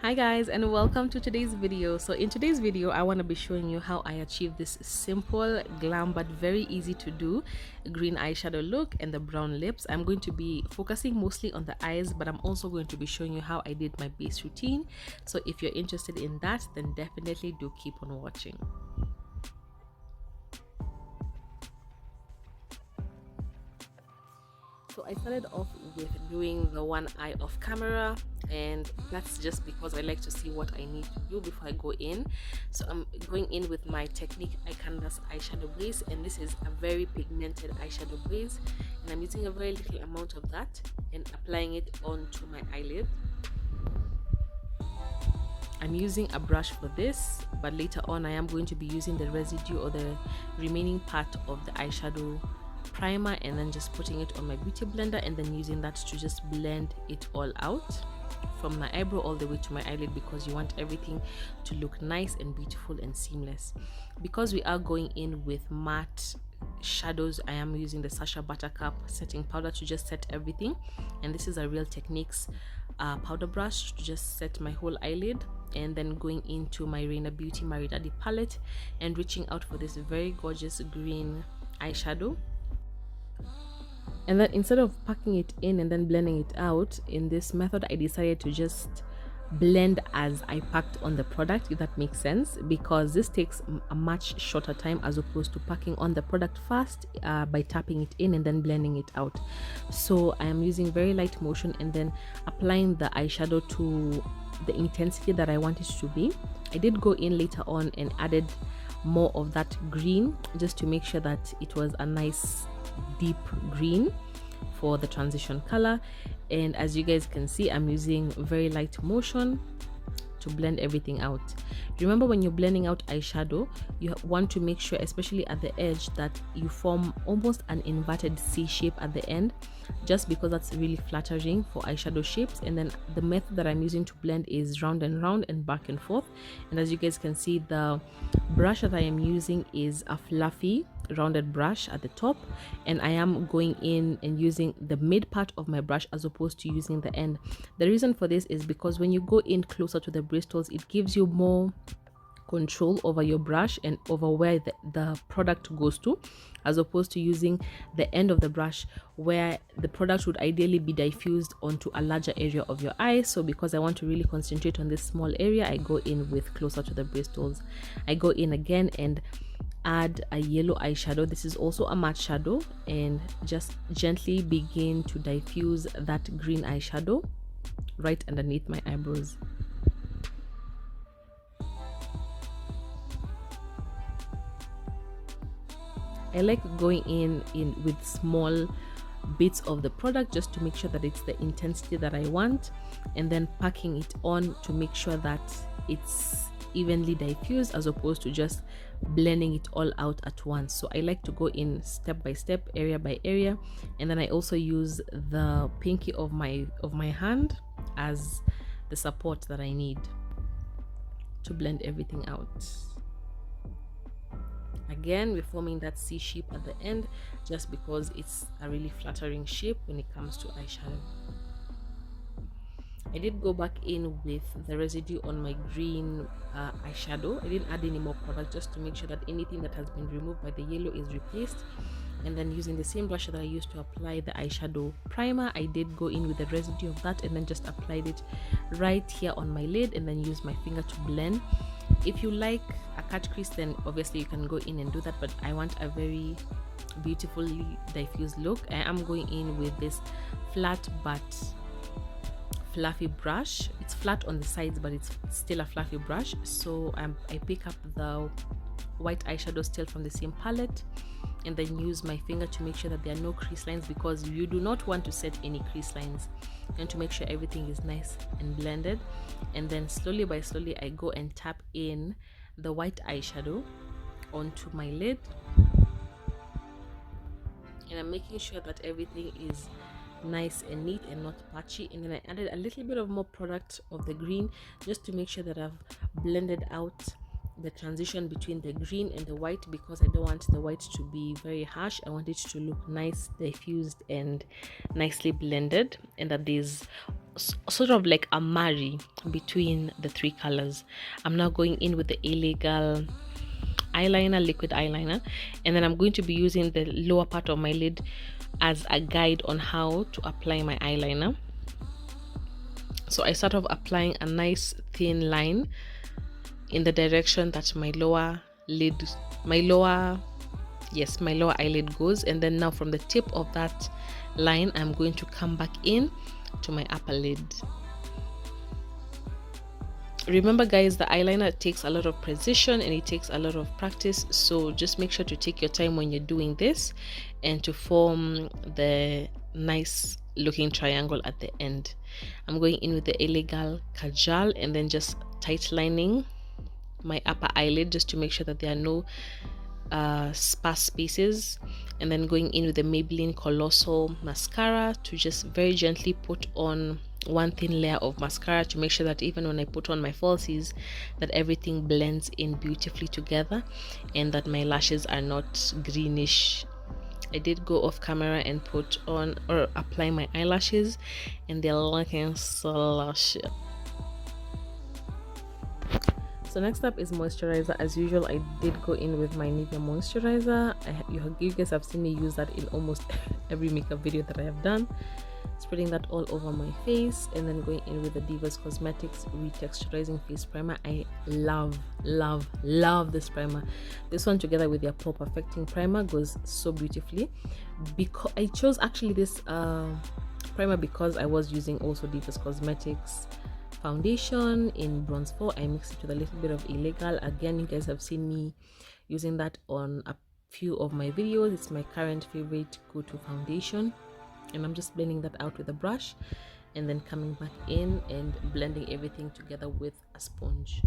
Hi guys, and welcome to today's video. So in today's video I want to be showing you how I achieve this simple, glam but very easy to do green eyeshadow look and the brown lips. I'm going to be focusing mostly on the eyes, but I'm also going to be showing you how I did my base routine. So if you're interested in that, then definitely do keep on watching. So I started off with doing the one eye off camera, and that's just because I like to see what I need to do before I go in. So I'm going in with my Technique Eye Canvas eyeshadow base, and this is a very pigmented eyeshadow base, and I'm using a very little amount of that and applying it onto my eyelid. I'm using a brush for this, but later on I am going to be using the residue or the remaining part of the eyeshadow primer and then just putting it on my beauty blender and then using that to just blend it all out from my eyebrow all the way to my eyelid, because you want everything to look nice and beautiful and seamless. Because we are going in with matte shadows, I am using the Sacha Buttercup setting powder to just set everything, and this is a Real Techniques powder brush to just set my whole eyelid, and then going into my Reina Beauty Marie Daddy palette and reaching out for this very gorgeous green eyeshadow. And then instead of packing it in and then blending it out in this method, I decided to just blend as I packed on the product, if that makes sense, because this takes a much shorter time as opposed to packing on the product fast by tapping it in and then blending it out. So I am using very light motion and then applying the eyeshadow to the intensity that I want it to be. I did go in later on and added more of that green just to make sure that it was a nice deep green for the transition color. And as you guys can see, I'm using very light motion to blend everything out. Remember, when you're blending out eyeshadow, you want to make sure, especially at the edge, that you form almost an inverted C shape at the end, just because that's really flattering for eyeshadow shapes. And then the method that I'm using to blend is round and back and forth. And as you guys can see, the brush that I am using is a fluffy rounded brush at the top, and I am going in and using the mid part of my brush as opposed to using the end. The reason for this is because when you go in closer to the bristles, it gives you more control over your brush and over where the product goes to, as opposed to using the end of the brush where the product would ideally be diffused onto a larger area of your eye. So because I want to really concentrate on this small area, I go in with closer to the bristles. I go in again and add a yellow eyeshadow. This is also a matte shadow, and just gently begin to diffuse that green eyeshadow right underneath my eyebrows. I like going in with small bits of the product just to make sure that it's the intensity that I want, and then packing it on to make sure that it's evenly diffused as opposed to just blending it all out at once. So I like to go in step by step, area by area, and then I also use the pinky of my hand as the support that I need to blend everything out. Again, we're forming that C shape at the end just because it's a really flattering shape when it comes to eyeshadow. I did go back in with the residue on my green eyeshadow. I didn't add any more product, just to make sure that anything that has been removed by the yellow is replaced. And then using the same brush that I used to apply the eyeshadow primer, I did go in with the residue of that and then just applied it right here on my lid and then use my finger to blend. If you like a cut crease, then obviously you can go in and do that, but I want a very beautifully diffused look. I am going in with this flat but fluffy brush. It's flat on the sides, but it's still a fluffy brush. So I pick up the white eyeshadow still from the same palette and then use my finger to make sure that there are no crease lines, because you do not want to set any crease lines, and to make sure everything is nice and blended. And then slowly by slowly I go and tap in the white eyeshadow onto my lid, and I'm making sure that everything is nice and neat and not patchy. And then I added a little bit of more product of the green just to make sure that I've blended out the transition between the green and the white, because I don't want the white to be very harsh. I want it to look nice, diffused and nicely blended, and that there's sort of like a marry between the three colors. I'm now going in with the illegal eyeliner, liquid eyeliner, and then I'm going to be using the lower part of my lid as a guide on how to apply my eyeliner. So I start off applying a nice thin line in the direction that my lower eyelid goes, and then now from the tip of that line I'm going to come back in to my upper lid. Remember guys, the eyeliner takes a lot of precision and it takes a lot of practice, so just make sure to take your time when you're doing this and to form the nice looking triangle at the end. I'm going in with the illegal kajal and then just tight lining my upper eyelid just to make sure that there are no sparse spaces, and then going in with the Maybelline Colossal mascara to just very gently put on one thin layer of mascara to make sure that even when I put on my falsies that everything blends in beautifully together and that my lashes are not greenish. I did go off camera and put on or apply my eyelashes and they're looking so luscious. So next up is moisturizer. As usual, I did go in with my Nivea moisturizer. You guys have seen me use that in almost every makeup video that I have done. Spreading that all over my face and then going in with the Divas Cosmetics Retexturizing Face Primer. I love this primer. This one together with their Pore Perfecting Primer goes so beautifully. Because I chose actually this primer because I was using also Divas Cosmetics foundation in bronze 4. I mixed it with a little bit of illegal. Again, you guys have seen me using that on a few of my videos. It's my current favorite go-to foundation, and I'm just blending that out with a brush and then coming back in and blending everything together with a sponge.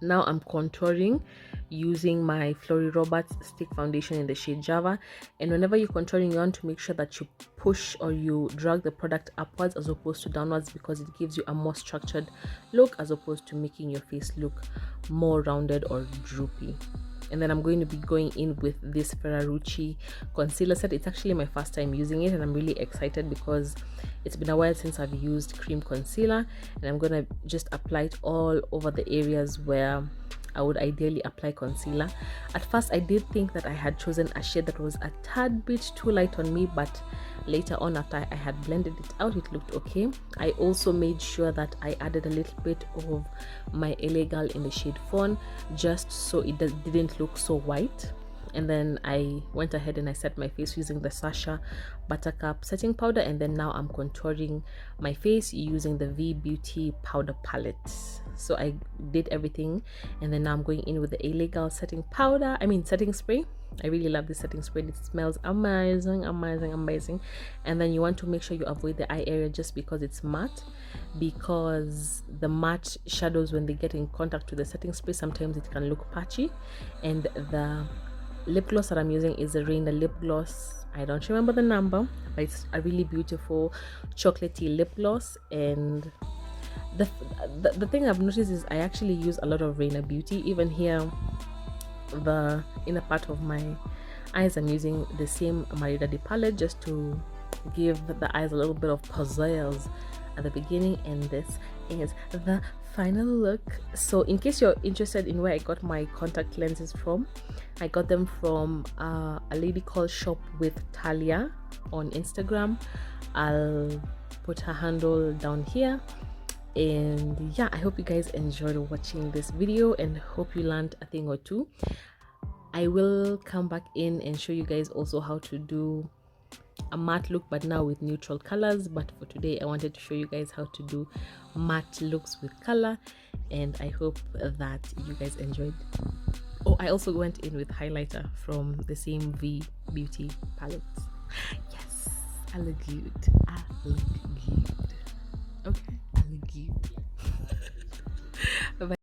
Now I'm contouring using my Flori Roberts stick foundation in the shade Java, and whenever you're contouring you want to make sure that you push or you drag the product upwards as opposed to downwards, because it gives you a more structured look as opposed to making your face look more rounded or droopy. And then I'm going to be going in with this Ferrarucci concealer set. It's actually my first time using it and I'm really excited because it's been a while since I've used cream concealer, and I'm going to just apply it all over the areas where I would ideally apply concealer. At first I did think that I had chosen a shade that was a tad bit too light on me, but later on after I had blended it out it looked okay. I also made sure that I added a little bit of my illegal in the shade Fawn just so it didn't look so white. And then I went ahead and I set my face using the Sasha Buttercup setting powder, and then now I'm contouring my face using the V Beauty powder palette. So I did everything, and then now I'm going in with the illegal setting spray. I really love this setting spray. It smells amazing. And then you want to make sure you avoid the eye area just because it's matte, because the matte shadows, when they get in contact with the setting spray, sometimes it can look patchy. And the lip gloss that I'm using is the Reina lip gloss. I don't remember the number, but it's a really beautiful chocolatey lip gloss. And the thing I've noticed is I actually use a lot of Reina Beauty. Even here, the inner part of my eyes, I'm using the same Maridadi palette just to give the eyes a little bit of pizzazz at the beginning. And this is the final look. So in case you're interested in where I got my contact lenses from, I got them from a lady called Shop with Talia on Instagram. I'll put her handle down here. And yeah, I hope you guys enjoyed watching this video and hope you learned a thing or two. I will come back in and show you guys also how to do a matte look, but now with neutral colors. But for today I wanted to show you guys how to do matte looks with color, and I hope that you guys enjoyed. Oh, I also went in with highlighter from the same V Beauty palette. Yes, I look good. Okay, I look good. Bye bye.